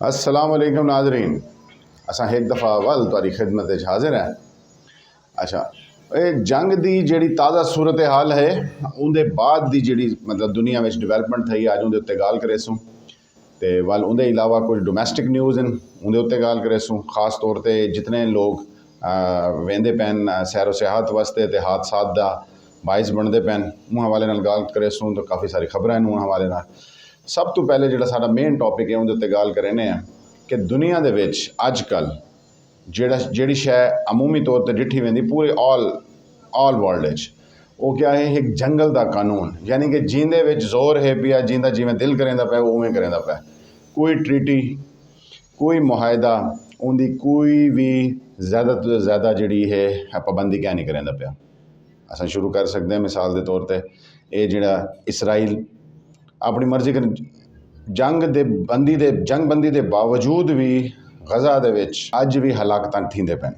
अस्सलाम वालेकुम नाज़रीन, असां एक दफ़ा वल तुहाडी खिदमत च हाज़िर हैं। अच्छा, ये जंग की जी ताज़ा सूरत हाल है उनके बाद की जी मतलब दुनिया में डिवेलपमेंट थी अज उनके उत्ते गाल करेसूँ तो वल उनके अलावा कुछ डोमैसटिक न्यूज़ उनके उत्ते गाल करेसूँ। खास तौर पर जितने लोग वेंदे पैन सैरो सियाहत वास्ते तो हादसा का बाइस बनते पैन उन हवाले नाल गाल करेसूँ तो काफ़ी सारी खबर हैं उन हवाले नाल। सब तो पहले जो साडा मेन टॉपिक है उनके उत्ते गाल करेने कि दुनिया दे विच अजकल जिहड़ी शै अमूमी तौर पर डिठी वेंदी पूरे ऑल वर्ल्ड वो क्या है एक जंगल का कानून, यानी कि जींदे विच जोर है पिया जींदा जिवें दिल करेंदा पिया उवें करेंदा पिया। कोई ट्रीटी कोई मुआहदा उनकी कोई भी ज़्यादा तो ज़्यादा जिहड़ी है पाबंदी क्या नहीं करेंदा पिया। असां शुरू कर सकते हैं मिसाल के तौर पर यह जिहड़ा इसराइल अपनी मर्जी कर जंग बंदी के बावजूद भी गज़ा दे विच अज भी हलाकतां थींदे पैन।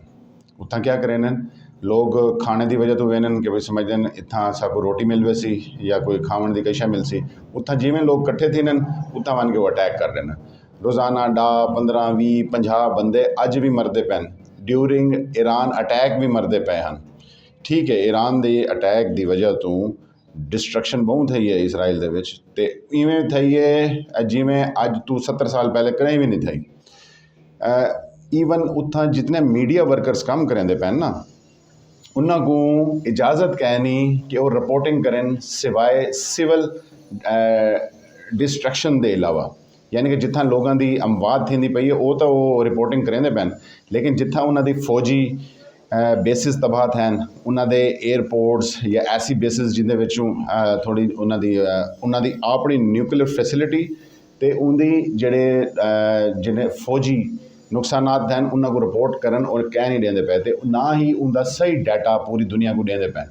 उत्थां क्या करें लोग खाने की वजह तो वेन कि भाई समझते हैं इतना साकू रोटी मिल वैसी या कोई खावन की कई शै मिल सी, उत्थां जिमें लोग कट्ठे थी उत्थां वन के वो अटैक कर रहे हैं। रोज़ाना 10, 15, 20, 50 बंदे अज भी मरते पैन। ड्यूरिंग ईरान अटैक भी मरते पे हैं। ठीक है, ईरान के अटैक की वजह तो डिस्ट्रक्शन बहुत थी है इसराइल दे विच ते इवें थी है जिमें अज तू 70 साल पहले कहीं भी नहीं थी। ईवन उत्थां जितने मीडिया वर्कर्स काम करेंदे पैन ना उन्होंने इजाज़त कै नहीं कि वो रिपोर्टिंग करें सिवाय सिविल डिस्ट्रक्शन के अलावा, यानी कि जिथा लोगों की अमवात थी पई है वो तो वो रिपोर्टिंग करेंदे पैन, लेकिन जिथा उन्होंने फौजी बेसिस तबाह थे उन्होंने एयरपोर्ट्स या ऐसी बेसिस जिंदे विचों थोड़ी उन्होंने अपनी न्यूक्लियर फैसिलिटी तो उनकी जड़े जिन्हें फौजी नुकसानात हैं उन्होंने को रिपोर्ट करन और कह नहीं देंदे पे तो ना ही उनका सही डाटा पूरी दुनिया को देंदे पैन।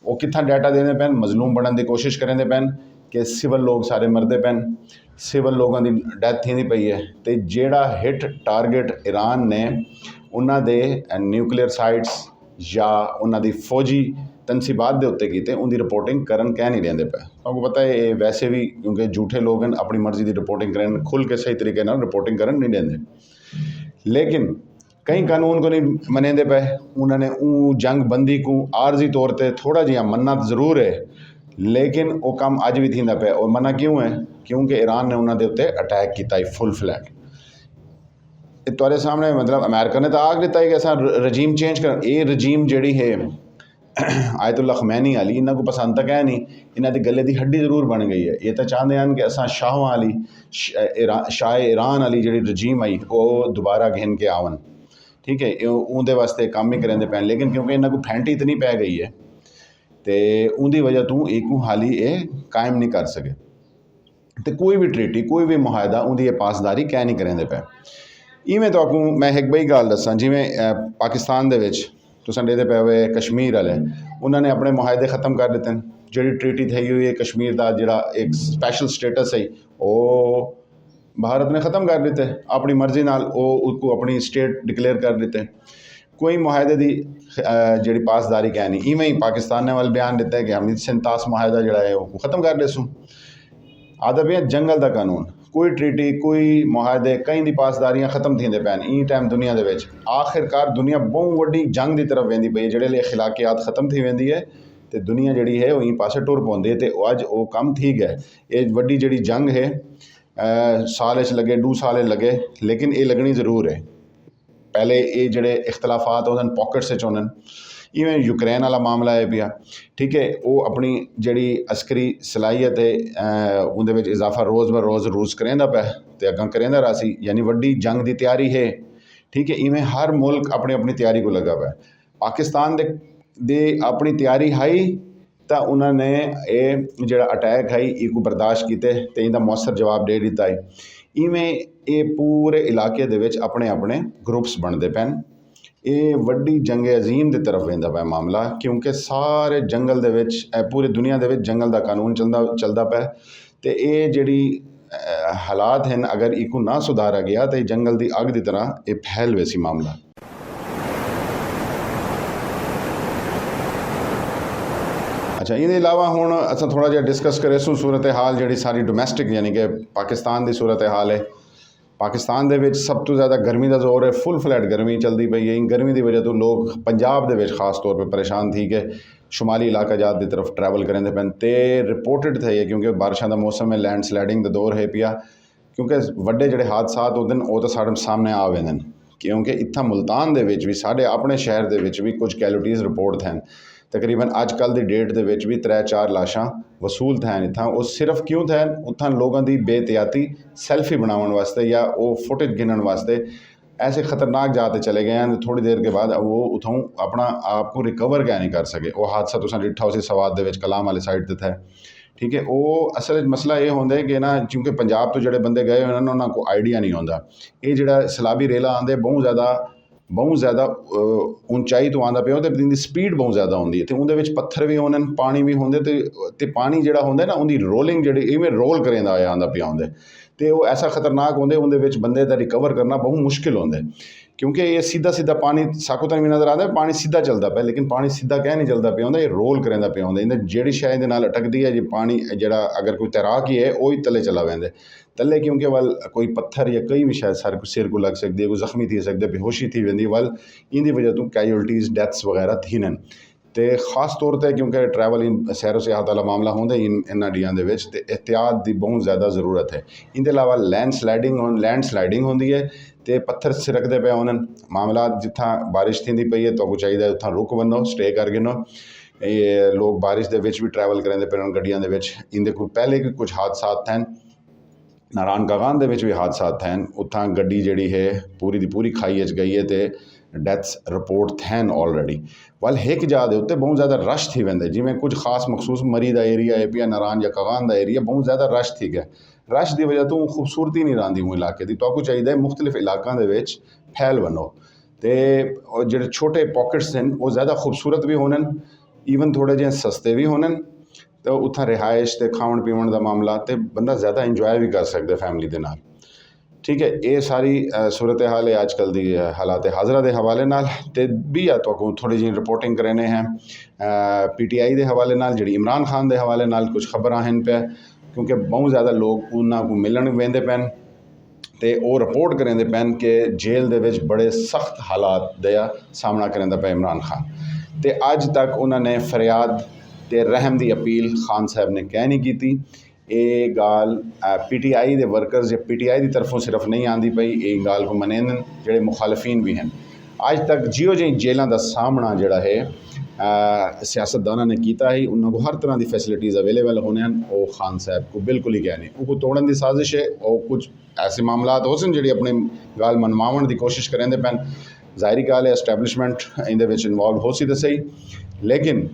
वो कितना डाटा देंदे पैन मजलूम बनने की कोशिश करेंदे पैन कि सिविल लोग सारे मरदे पैन, सिविल लोगों की डैथ थी पई है तो जेड़ा हिट टारगेट ईरान ने उन्होंने न्यूक्लियर साइट्स या उन्होंने फौजी तनसीबात के उत्ते कीते उनकी रिपोर्टिंग करन कह नहीं देंदे पे। आपको पता है ये वैसे भी क्योंकि झूठे लोग हैं अपनी मर्जी की रिपोर्टिंग करें खुल के सही तरीके नाल रिपोर्टिंग करन नहीं देंदे, लेकिन कई कानून को नहीं मनेंदे पे। उन्होंने जंग बंदी को आर्जी तौर पर थोड़ा जिहा मन्ना जरूर है लेकिन वो काम अज भी थींदा पे। और मना क्यों है क्योंकि ईरान ने उन्होंने उत्ते अटैक किया फुल फ्लैट। तुहारे सामने मतलब अमेरिका ने तो आख दिता है कि असा रजीम चेंज कर, ये रजीम जी है आयतुल्ला खमैनी वाली इन्हों को पसंद तक है नहीं, इन्हों की गले की हड्डी जरूर बन गई है। ये तो चाहते हैं कि असा शाह वाली शाह ईरान वाली जी रजीम आई वो दोबारा घिन के आवन। ठीक है, उनके वास्ते काम ही करेंदे पैन, लेकिन क्योंकि इन्हों को फैंटी इतनी पै गई है तो उनकी वजह तो एक हाली ये कायम नहीं कर सके। तो कोई भी ट्रीटी कोई भी मुआहदा उनकी पासदारी कै नहीं करेंदे पे। इवें तो आपको मैं एक बई गल दसा जिमें पाकिस्तान दे विच तुसां देते पे हुए कश्मीर वाले उन्होंने अपने मुआहदे ख़त्म कर दिते हैं। जी ट्रीटी थी हुई है कश्मीर का जोड़ा एक स्पैशल स्टेटस है वो भारत ने ख़त्म कर दिते अपनी मर्जी नाल उसको अपनी स्टेट डिक्लेयर कर दिते। कोई मुआहदे की जी पासदारी क्या नहीं। इवें ही पाकिस्तान ने वाल बयान दिता है कि हम सिंतास मुआहदा जोड़ा है वो ख़त्म कर देसूँ। आदब है जंगल का कानून, कोई ट्रीटी कोई मुआहदे कई दी पासदारियां खत्म थींदे पैन। ई टाइम दुनिया दे विच आखिरकार दुनिया बहुत वड्डी जंग की तरफ वेंदी पई है जेड़े लिए अखलाकियात खत्म थी वेंदी है तो दुनिया जी है वो पासे टुर पौंदी है तो अज वो कम थी गए। ये वड्डी जी जंग है साल लगे 2 साल लगे लेकिन ये लगनी जरूर है। पहले ये जोड़े इख्तलाफात होंदे पॉकेट्स होंदे इवें यूक्रेन वाला मामला है पिया। ठीक है, वो अपनी जी अस्करी सलाहियत है उनके इजाफा रोज़ ब रोज़ रूस करेंदा पे तो अगर करेंदा रहा सी, यानी वड्डी जंग की तैयारी है। ठीक है, इवें हर मुल्क अपनी अपनी तैयारी को लगा हुआ है। पाकिस्तान दे अपनी तैयारी हाई तो उन्होंने ये जो अटैक है इसको बर्दाश्त किए तो इनका मौसर जवाब दे दिता है। इवें ये पूरे इलाके दे विच अपने अपने ग्रुप्स बनते पैन। ये वड्डी जंग अजीम की तरफ वेंदा पे मामला क्योंकि सारे जंगल दे विच पूरी दुनिया दे विच जंगल का कानून चलता पे तो ये जी हालात हैं अगर इको ना सुधारा गया तो जंगल की अग की तरह ये फैल वैसी मामला। अच्छा, ये अलावा हुण असां थोड़ा जिहा डिस्कस करेसूँ सूरत हाल जी सारी डोमैसटिक यानी कि पाकिस्तान की सूरत हाल है। ਪਾਕਿਸਤਾਨ ਦੇ ਵਿੱਚ ਸਭ ਤੋਂ ਜ਼ਿਆਦਾ ਗਰਮੀ ਦਾ ਜ਼ੋਰ ਹੈ, ਫੁੱਲ ਫਲੈਟ ਗਰਮੀ ਚਲਦੀ ਪਈ ਹੈ। ਗਰਮੀ ਦੀ ਵਜ੍ਹਾ ਤੋਂ ਲੋਕ ਪੰਜਾਬ ਦੇ ਵਿੱਚ ਖਾਸ ਤੌਰ 'ਤੇ ਪਰੇਸ਼ਾਨ थी कि शुमाली इलाका जात की तरफ ट्रैवल करेंदे पैन तो रिपोर्टेड थे क्योंकि बारिशों का मौसम है, लैंड स्लाइडिंग का दौर है पिया, क्योंकि वड्डे जिहड़े हादसात होते हैं वो तो साढ़े सामने आ वेंदे ने, क्योंकि इत्थां मुल्तान दे विच भी साढ़े अपने शहर दे विच भी कुछ कैजुअल्टीज़ रिपोर्ट हैं। तकरीबन अजकल की डेट दे विच भी 3-4 लाशां वसूल थे इत्थां। वो सिर्फ क्यों थे, उत्थां लोगों की बेहतियाती सैल्फी बनाने वास्ते या वो फुटेज गिनने वास्ते ऐसे खतरनाक जाते चले गए हैं, थोड़ी देर के बाद वो उतों अपना आप को रिकवर क्या नहीं कर सके। वो हादसा तुसां डिठा उसी सवाद दे विच कलाम वाली साइड ते था, ठीक है। वो असल मसला ये होंदा है कि ना, क्योंकि पंजाब तो जोड़े बंदे गए उन्होंने उन्होंने को आइडिया नहीं होंदा। ये जोड़ा सैलाबी रेला आंदे बहुत ज़्यादा ऊंचाई तो आंदा पिया, तो इनकी स्पीड बहुत ज़्यादा होंदी है, तो उहदे विच पत्थर भी होंदे, पानी भी होंदे, ते पानी जिहड़ा होंदा ना उनकी रोलिंग जिहड़ी इवें रोल करेंदा आया आंदा पिया होंदे, तो वो ऐसा खतरनाक होंदे, उहदे विच बंदे दा रिकवर करना बहुत मुश्किल होंदा है। क्योंकि ये सीधा सीधा पानी साकू तक भी नज़र आता है, पानी सीधा चलता पे, लेकिन पानी सीधा क्या नहीं चलता पिया होंदा, ये रोल करेंदा पिया होंदा। इन्हें जेड़ी शायद नाल अटकदी है जी पानी जिहड़ा अगर कोई तैराक ही है वो ही तले चला वेंदे तले, क्योंकि वल कोई पत्थर या कई भी शायद सिर को लग सकती है, कोई जख्मी थी सकते, बेहोशी थी वेंदी, वल इनकी वजह तो कैजुअल्टीज़ डेथ्स वगैरह थी न। तो खास तौर पर क्योंकि ट्रैवल इन सैरो सियाहत वाला मामला होंदा इन्हां डियां दे विच, ते एहतियात की बहुत ज़्यादा जरूरत है। इनके अलावा लैंड स्लाइडिंग होंदी है, तो पत्थर सिरकते पे होने मामला, जिथा बारिश थी पई है तो कुछ चाहिए उत्थां रुक वनो, स्टे कर गिनो। ये लोग बारिश के भी ट्रैवल करेंदे पे गड्डियां दे विच। इनदे कोई पहले भी कुछ हादसात थे, नारायण कागान दे विच भी हादसात थे, उत्थां गड्डी जिहड़ी है पूरी दी पूरी खाई च गई है, तो डेथ्स रिपोर्ट थे ऑलरेडी। वल हिक जगह के उत्ते बहुत ज़्यादा रश थी वेंदे, जिमें कुछ खास मखसूस मरी का एरिया है पिया, नारायण या कागान का एरिया बहुत ज़्यादा रश थी गया। रश की वजह तो खूबसूरती नहीं रही हूँ इलाके की, तो आपको चाहिए मुख्तलिफ इलाकों के फैल बनो, तो जो छोटे पॉकेट्स हैं वो ज़्यादा खूबसूरत भी होने, ईवन थोड़े जे सस्ते भी होने, तो उत्थां रिहाइश तो खावन पीवन का मामला, तो बंदा ज़्यादा इंजॉय भी कर सकता फैमिली के नाल, ठीक है। ये सारी सूरत हाल है अजकल की हालात हाजरा के हवाले नाल, ते भी आ तो थोड़ी जी रिपोर्टिंग करने हैं PTI के हवाले नाल, जी इमरान खान के हवाले नाल कुछ खबर हैं पे, क्योंकि बहुत ज़्यादा लोग उन्होंने को मिलन वेंदे पैन, तो वो रिपोर्ट करेंदे पैन कि जेल दे विच बड़े सख्त हालात का सामना करेंदा पे इमरान खान, तो अज तक उन्होंने फरियाद ते रहम की अपील खान साहब ने कह नहीं की। ये गाल PTI के वर्कर्स या PTI की तरफों सिर्फ नहीं आती पई, ये गाल को मनेन जोड़े मुखालफीन भी हैं। अज तक जिहो जी जेलों का सामना जोड़ा है सियासतदाना ने किया है, उन्होंने हर तरह की फैसिलिटीज़ अवेलेबल होने हैं, वो खान साहब को बिल्कुल ही कहने वो तोड़न की साजिश है, और कुछ ऐसे मामला हो सन जी अपने गाल मनवावन की कोशिश करेंदे पैन। ज़ाहिरी गाल है एस्टैबलिशमेंट इहदे विच इन्वॉल्व हो सी तो सही, लेकिन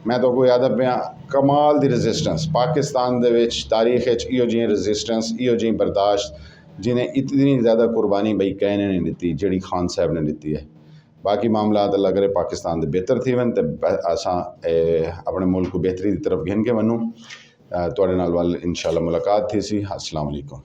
मैं तो कोई याद पे कमाल दी रेजिस्टेंस पाकिस्तान दे विच तारीख इहो जी रेजिस्टेंस, इहो जी बर्दाश्त, जिन्हें इतनी ज़्यादा कुर्बानी बई कहने नहीं दी जी खान साहब ने दी है। बाकी मामला लग रहे पाकिस्तान दे बेहतर थी वन, तो असां अपने मुल्क को बेहतरी की तरफ गिन के वनूँ। तुहाडे नाल वल इंशाअल्लाह मुलाकात थी सी। अस्सलाम वालेकुम।